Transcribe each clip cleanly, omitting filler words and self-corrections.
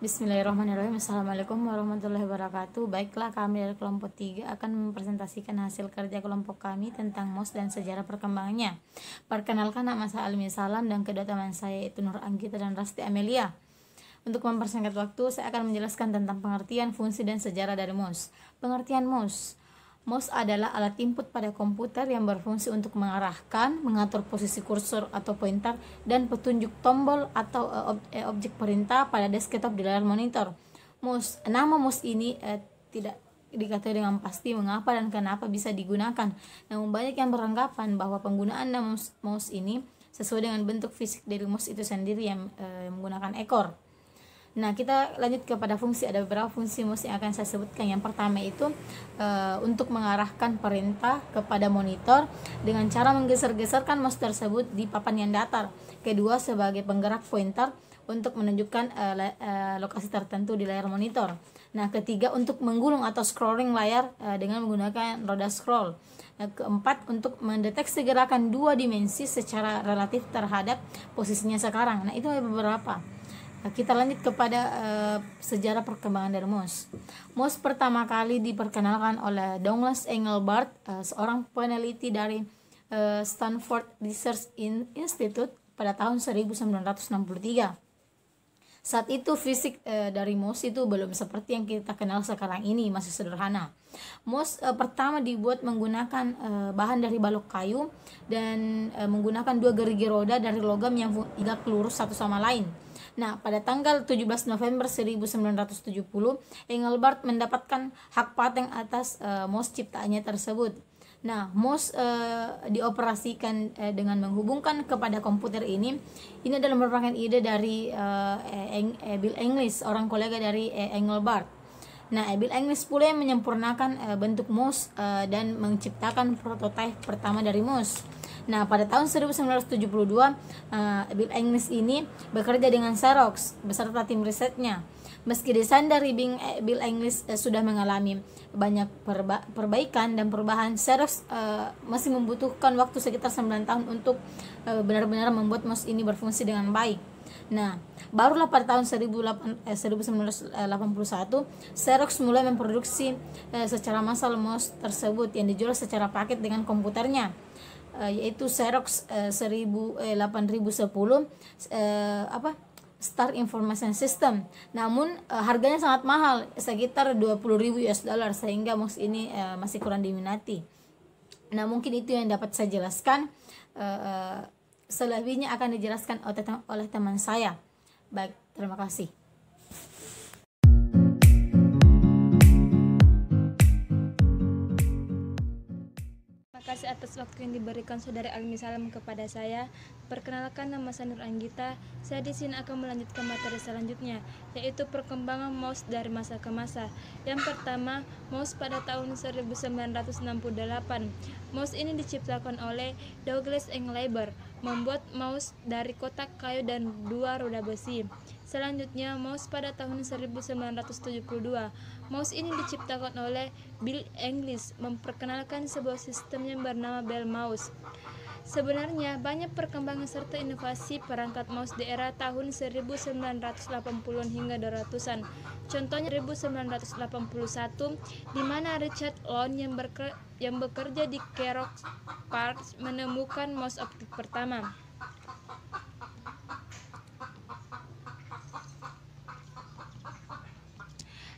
Bismillahirrahmanirrahim. Assalamualaikum warahmatullahi wabarakatuh. Baiklah, kami dari kelompok 3 akan mempresentasikan hasil kerja kelompok kami tentang MOS dan sejarah perkembangannya. Perkenalkan, nama saya Almi Salam dan kedua teman saya itu Nur Anggita dan Rasti Amelia. Untuk mempersingkat waktu, saya akan menjelaskan tentang pengertian, fungsi, dan sejarah dari MOS. Pengertian MOS. MOS adalah alat input pada komputer yang berfungsi untuk mengarahkan, mengatur posisi kursor atau pointer, dan petunjuk tombol atau objek perintah pada desktop di layar monitor. Nama MOS ini tidak diketahui dengan pasti mengapa dan kenapa bisa digunakan. Namun banyak yang beranggapan bahwa penggunaan nama MOS ini sesuai dengan bentuk fisik dari MOS itu sendiri yang menggunakan ekor. Nah, kita lanjut kepada fungsi. Ada beberapa fungsi MOS yang akan saya sebutkan. Yang pertama itu untuk mengarahkan perintah kepada monitor dengan cara menggeser-geserkan mouse tersebut di papan yang datar. Kedua, sebagai penggerak pointer untuk menunjukkan lokasi tertentu di layar monitor. Nah, ketiga, untuk menggulung atau scrolling layar dengan menggunakan roda scroll. Keempat, untuk mendeteksi gerakan dua dimensi secara relatif terhadap posisinya sekarang. Nah, itu beberapa. Kita lanjut kepada sejarah perkembangan dari MOS. MOS pertama kali diperkenalkan oleh Douglas Engelbart, seorang peneliti dari Stanford Research Institute pada tahun 1963. Saat itu fisik dari MOS itu belum seperti yang kita kenal sekarang ini, masih sederhana. MOS pertama dibuat menggunakan bahan dari balok kayu dan menggunakan dua gerigi roda dari logam yang tegak lurus satu sama lain. Nah, pada tanggal 17 November 1970, Engelbart mendapatkan hak paten atas MOS ciptaannya tersebut. Nah, MOS dioperasikan dengan menghubungkan kepada komputer ini. Ini adalah merupakan ide dari Bill English, orang kolega dari Engelbart. Nah, Bill English pula yang menyempurnakan bentuk MOS dan menciptakan prototipe pertama dari MOS. Nah, pada tahun 1972, Bill English ini bekerja dengan Xerox beserta tim risetnya. Meski desain dari Bill English sudah mengalami banyak perbaikan dan perubahan, Xerox masih membutuhkan waktu sekitar 9 tahun untuk benar-benar membuat MOS ini berfungsi dengan baik. Nah, barulah pada tahun 1981 Xerox mulai memproduksi secara massal MOS tersebut yang dijual secara paket dengan komputernya, yaitu Xerox 8010 Star Information System. Namun harganya sangat mahal, sekitar 20.000 US dollar, sehingga MOS ini masih kurang diminati. Nah, mungkin itu yang dapat saya jelaskan. Selebihnya akan dijelaskan oleh teman saya. Baik, terima kasih. Terima kasih atas waktu yang diberikan Saudara Almi Salam kepada saya. Perkenalkan, nama saya Nur Anggita. Saya di sini akan melanjutkan materi selanjutnya, yaitu perkembangan MOS dari masa ke masa. Yang pertama, MOS pada tahun 1968. MOS ini diciptakan oleh Douglas Engelbart, membuat MOS dari kotak kayu dan dua roda besi. Selanjutnya, MOS pada tahun 1972. MOS ini diciptakan oleh Bill English, memperkenalkan sebuah sistem yang bernama Bell Mouse. Sebenarnya banyak perkembangan serta inovasi perangkat mouse di era tahun 1980-an hingga 200-an. Contohnya 1981, di mana Richard Long yang bekerja di Xerox PARC menemukan mouse optik pertama.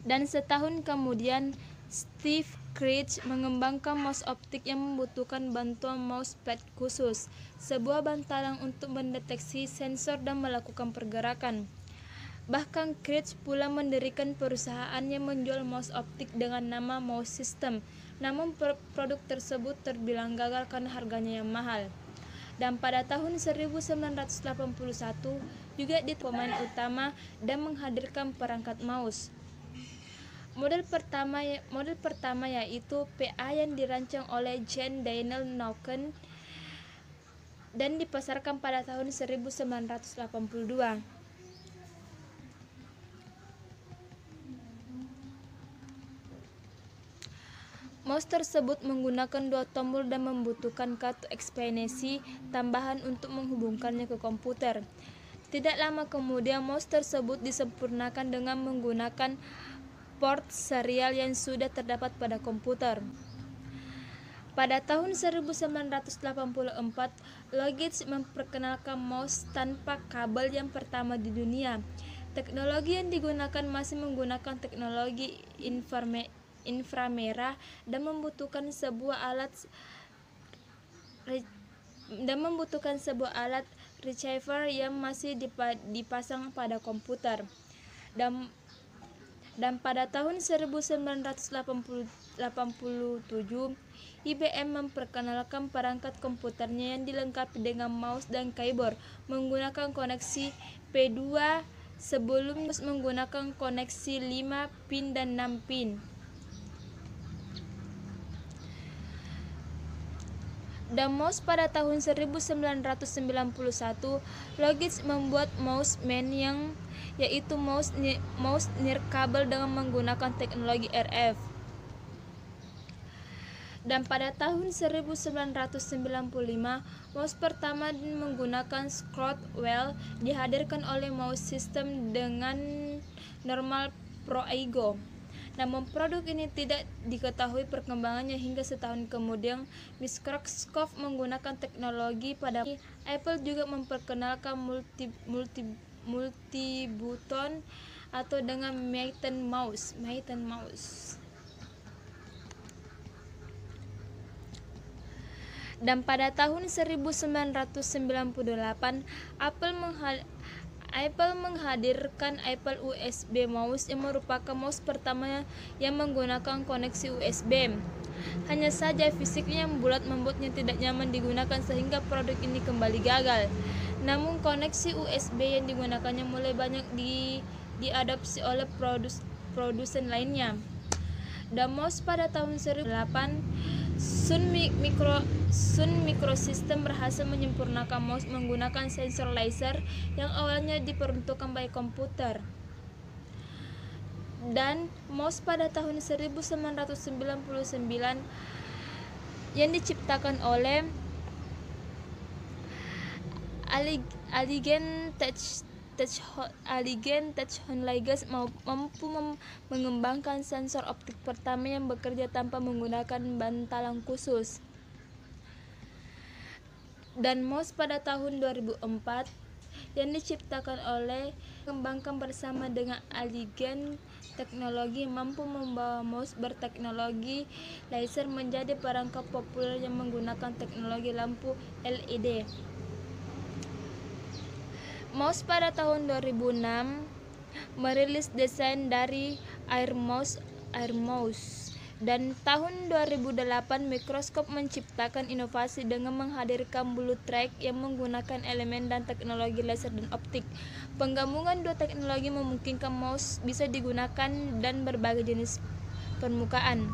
Dan setahun kemudian, Steve Critch mengembangkan mouse optik yang membutuhkan bantuan mousepad khusus, sebuah bantalan untuk mendeteksi sensor dan melakukan pergerakan. Bahkan Critch pula mendirikan perusahaan yang menjual mouse optik dengan nama Mouse System. Namun produk tersebut terbilang gagal karena harganya yang mahal. Dan pada tahun 1981 juga dia pemain utama dan menghadirkan perangkat mouse. Model pertama yaitu PA yang dirancang oleh Jean Daniel Nauken dan dipasarkan pada tahun 1982. Mouse tersebut menggunakan dua tombol dan membutuhkan kartu ekspansi tambahan untuk menghubungkannya ke komputer. Tidak lama kemudian, mouse tersebut disempurnakan dengan menggunakan port serial yang sudah terdapat pada komputer. Pada tahun 1984, Logitech memperkenalkan mouse tanpa kabel yang pertama di dunia. Teknologi yang digunakan masih menggunakan teknologi inframerah dan membutuhkan sebuah alat receiver yang masih dipasang pada komputer. Dan pada tahun 1987, IBM memperkenalkan perangkat komputernya yang dilengkapi dengan mouse dan keyboard menggunakan koneksi P2 sebelum menggunakan koneksi 5 pin dan 6 pin. Dan mouse pada tahun 1991, Logitech membuat mouse main yaitu mouse nirkabel dengan menggunakan teknologi RF. Dan pada tahun 1995, mouse pertama menggunakan scroll wheel dihadirkan oleh mouse system dengan normal Pro Ego. Namun produk ini tidak diketahui perkembangannya hingga setahun kemudian. Microsoft menggunakan teknologi pada Apple juga memperkenalkan multi button atau dengan Maiten mouse. Dan pada tahun 1998, Apple menghadirkan Apple USB Mouse yang merupakan mouse pertama yang menggunakan koneksi USB. Hanya saja fisiknya yang bulat membuatnya tidak nyaman digunakan sehingga produk ini kembali gagal. Namun koneksi USB yang digunakannya mulai banyak diadopsi oleh produsen lainnya. Dan mouse pada tahun 2008, Sun Microsystems berhasil menyempurnakan mouse menggunakan sensor laser yang awalnya diperuntukkan bagi komputer. Dan mouse pada tahun 1999 yang diciptakan oleh Allegiant Technologies mampu mengembangkan sensor optik pertama yang bekerja tanpa menggunakan bantalan khusus. Dan mouse pada tahun 2004 yang diciptakan oleh mengembangkan bersama dengan Allegiant Technologies mampu membawa mouse berteknologi laser menjadi perangkat populer yang menggunakan teknologi lampu LED. Mouse pada tahun 2006 merilis desain dari Air Mouse. Dan tahun 2008 Microsoft menciptakan inovasi dengan menghadirkan Blue Track yang menggunakan elemen dan teknologi laser dan optik. Penggabungan dua teknologi memungkinkan mouse bisa digunakan dan berbagai jenis permukaan.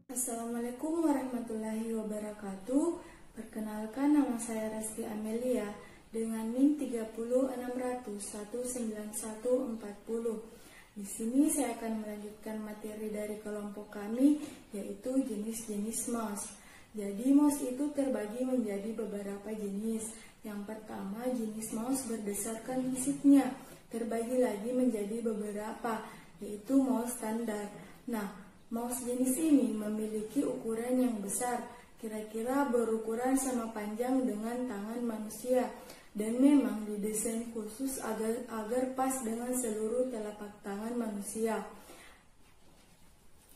Assalamualaikum warahmatullahi wabarakatuh. Perkenalkan, nama saya Reski Amelia dengan NIM 30600194140. Di sini saya akan melanjutkan materi dari kelompok kami, yaitu jenis-jenis mouse. Jadi mouse itu terbagi menjadi beberapa jenis. Yang pertama, jenis mouse berdasarkan fisiknya terbagi lagi menjadi beberapa, yaitu mouse standar. Nah, mouse jenis ini memiliki ukuran yang besar, kira-kira berukuran sama panjang dengan tangan manusia, dan memang didesain khusus agar pas dengan seluruh telapak tangan manusia.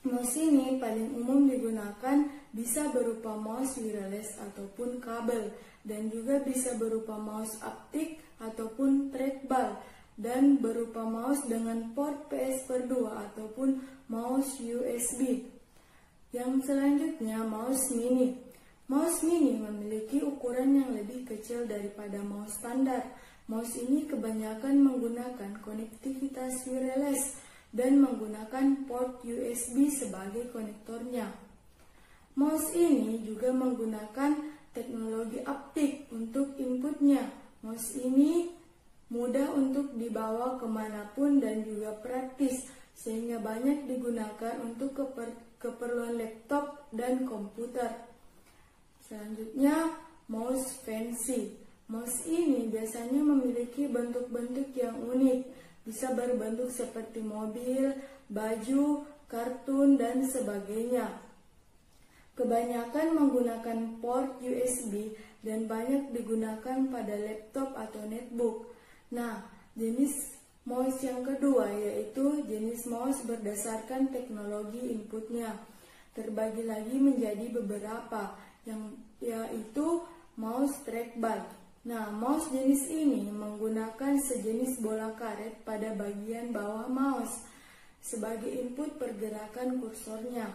Mouse ini paling umum digunakan bisa berupa mouse wireless ataupun kabel, dan juga bisa berupa mouse aptik ataupun trackball, dan berupa mouse dengan port PS2 ataupun mouse USB. Yang selanjutnya, mouse mini. Mouse mini memiliki ukuran yang lebih kecil daripada mouse standar. Mouse ini kebanyakan menggunakan konektivitas wireless dan menggunakan port USB sebagai konektornya. Mouse ini juga menggunakan teknologi aptik untuk inputnya. Mouse ini mudah untuk dibawa kemanapun dan juga praktis, sehingga banyak digunakan untuk keperluan laptop dan komputer. Selanjutnya, mouse fancy. Mouse ini biasanya memiliki bentuk-bentuk yang unik, bisa berbentuk seperti mobil, baju, kartun, dan sebagainya. Kebanyakan menggunakan port USB dan banyak digunakan pada laptop atau netbook. Nah, jenis mouse yang kedua yaitu jenis mouse berdasarkan teknologi inputnya. Terbagi lagi menjadi beberapa, yaitu mouse trackball. Nah, mouse jenis ini menggunakan sejenis bola karet pada bagian bawah mouse sebagai input pergerakan kursornya.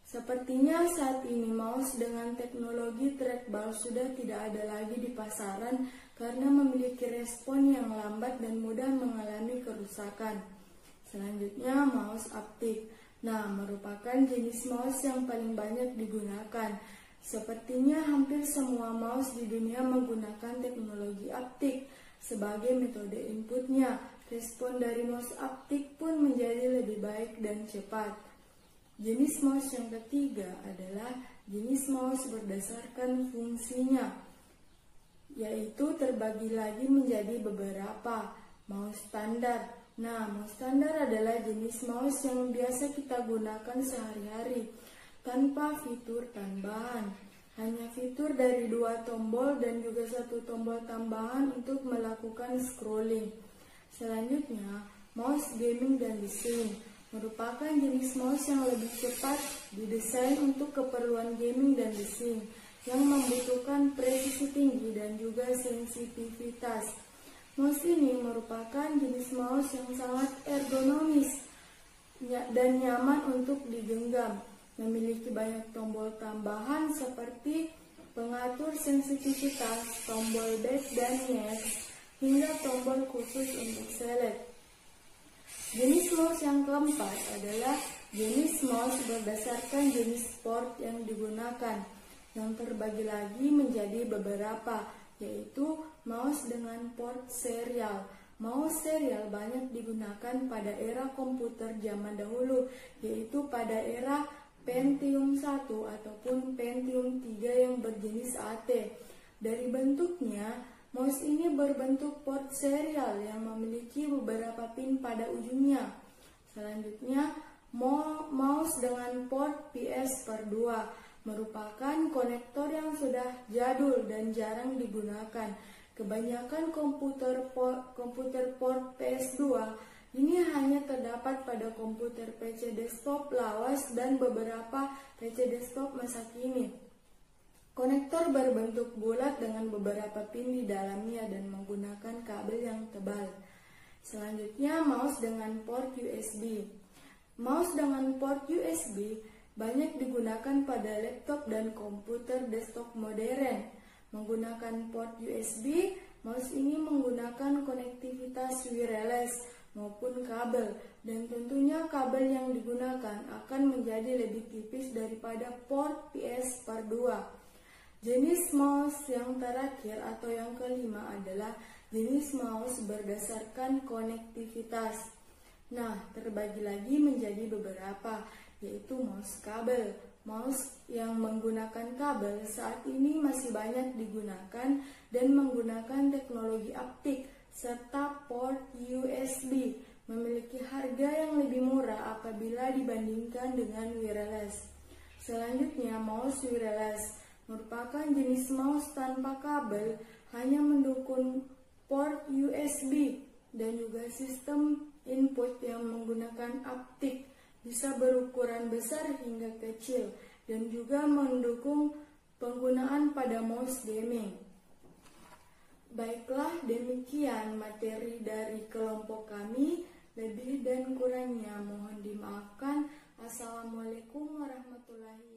Sepertinya saat ini mouse dengan teknologi trackball sudah tidak ada lagi di pasaran karena memiliki respon yang lambat dan mudah mengalami kerusakan. Selanjutnya, mouse aptik. Nah, merupakan jenis mouse yang paling banyak digunakan. Sepertinya hampir semua mouse di dunia menggunakan teknologi aptik sebagai metode inputnya. Respon dari mouse aptik pun menjadi lebih baik dan cepat. Jenis mouse yang ketiga adalah jenis mouse berdasarkan fungsinya, yaitu terbagi lagi menjadi beberapa. Mouse standar. Nah, mouse standar adalah jenis mouse yang biasa kita gunakan sehari-hari tanpa fitur tambahan. Hanya fitur dari 2 tombol dan juga 1 tombol tambahan untuk melakukan scrolling. Selanjutnya, mouse gaming dan desain. Merupakan jenis mouse yang lebih cepat didesain untuk keperluan gaming dan desain yang membutuhkan presisi tinggi dan juga sensitivitas. Mouse ini merupakan jenis mouse yang sangat ergonomis dan nyaman untuk digenggam. Memiliki banyak tombol tambahan seperti pengatur sensitivitas, tombol back dan next, hingga tombol khusus untuk select. Jenis mouse yang keempat adalah jenis mouse berdasarkan jenis port yang digunakan, yang terbagi lagi menjadi beberapa, yaitu mouse dengan port serial. Mouse serial banyak digunakan pada era komputer zaman dahulu, yaitu pada era Pentium 1 ataupun Pentium 3 yang berjenis AT. Dari bentuknya, mouse ini berbentuk port serial yang memiliki beberapa pin pada ujungnya. Selanjutnya, mouse dengan port PS/2 merupakan konektor yang sudah jadul dan jarang digunakan. Kebanyakan komputer port PS2 ini hanya terdapat pada komputer PC desktop lawas dan beberapa PC desktop masa kini. Konektor berbentuk bulat dengan beberapa pin di dalamnya dan menggunakan kabel yang tebal. Selanjutnya, mouse dengan port USB. Mouse dengan port USB banyak digunakan pada laptop dan komputer desktop modern. Menggunakan port USB, mouse ini menggunakan konektivitas wireless maupun kabel, dan tentunya kabel yang digunakan akan menjadi lebih tipis daripada port PS/2. Jenis mouse yang terakhir atau yang kelima adalah jenis mouse berdasarkan konektivitas. Nah, terbagi lagi menjadi beberapa, yaitu mouse kabel. Mouse yang menggunakan kabel saat ini masih banyak digunakan dan menggunakan teknologi aptik serta port USB, memiliki harga yang lebih murah apabila dibandingkan dengan wireless. Selanjutnya, mouse wireless merupakan jenis mouse tanpa kabel, hanya mendukung port USB dan juga sistem input yang menggunakan aptik, bisa berukuran besar hingga kecil, dan juga mendukung penggunaan pada mouse gaming. Baiklah, demikian materi dari kelompok kami. Lebih dan kurangnya mohon dimaafkan. Assalamualaikum warahmatullahi wabarakatuh.